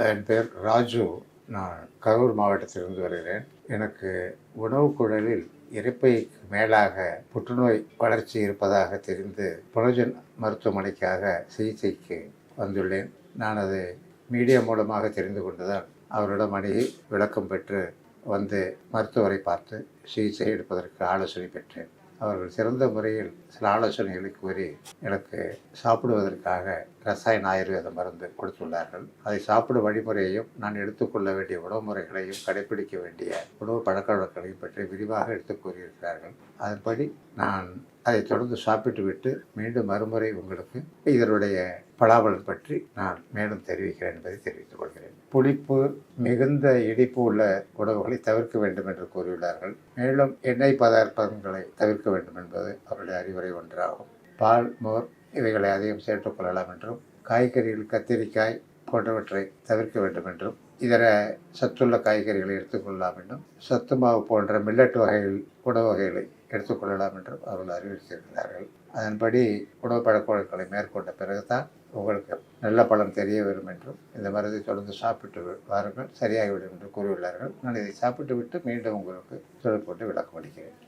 என் பேர் ராஜு. நான் கரூர் மாவட்டத்திலிருந்து வருகிறேன். எனக்கு உணவு குழலில் இரைப்பைக்கு மேலாக புற்றுநோய் வளர்ச்சி இருப்பதாக தெரிந்து புனர்ஜன் மருத்துவமனைக்காக சிகிச்சைக்கு வந்துள்ளேன். நான் அதை மீடியா மூலமாக தெரிந்து கொண்டுதான் அவரிடம் அணுகி விளக்கம் பெற்று வந்து மருத்துவரை பார்த்து சிகிச்சை எடுப்பதற்கு ஆலோசனை பெற்றேன். அவர்கள் சிறந்த முறையில் சில ஆலோசனைகளை கூறி எனக்கு சாப்பிடுவதற்காக ரசாயன ஆயுர்வேத மருந்து கொடுத்துள்ளார்கள். அதை சாப்பிடும் வழிமுறையையும் நான் எடுத்துக்கொள்ள வேண்டிய உணவு முறைகளையும் கடைபிடிக்க வேண்டிய உணவு பழக்க வழக்கங்களையும் பற்றி விரிவாக எடுத்துக் கூறியிருக்கிறார்கள். அதன்படி நான் அதை தொடர்ந்து சாப்பிட்டு விட்டு மீண்டும் மறுமுறை உங்களுக்கு இதனுடைய பலாபலன் பற்றி நான் மேலும் தெரிவிக்கிறேன் என்பதை தெரிவித்துக் கொள்கிறேன். புளிப்பு மிகுந்த இனிப்பு உள்ள உணவுகளை தவிர்க்க வேண்டும் என்று கூறியுள்ளார்கள். மேலும் எண்ணெய் பதார்த்தங்களை தவிர்க்க வேண்டும் என்பது அவருடைய அறிவுரை ஒன்றாகும். பால், மோர் இவைகளை அதிகம் சேர்த்துக்கொள்ளலாம் என்றும், காய்கறிகள் கத்திரிக்காய் போன்றவற்றை தவிர்க்க வேண்டும் என்றும், இதர சத்துள்ள காய்கறிகளை எடுத்துக்கொள்ளலாம் என்றும், சத்து மாவு போன்ற மில்லட் வகைகள் உணவு வகைகளை எடுத்துக்கொள்ளலாம் என்றும் அவர்கள் அறிவுறுத்தியிருக்கிறார்கள். அதன்படி உணவு பழக்க வழக்கங்களை மேற்கொண்ட பிறகுதான் உங்களுக்கு நல்ல பலன் தெரிய வரும் என்றும், இந்த மருந்தை தொடர்ந்து சாப்பிட்டு வாருங்கள், சரியாகிவிடும் என்று கூறியுள்ளார்கள். நான் இதை சாப்பிட்டு விட்டு மீண்டும் உங்களுக்கு தொடர்பு கொண்டு விளக்கம் அளிக்கிறேன்.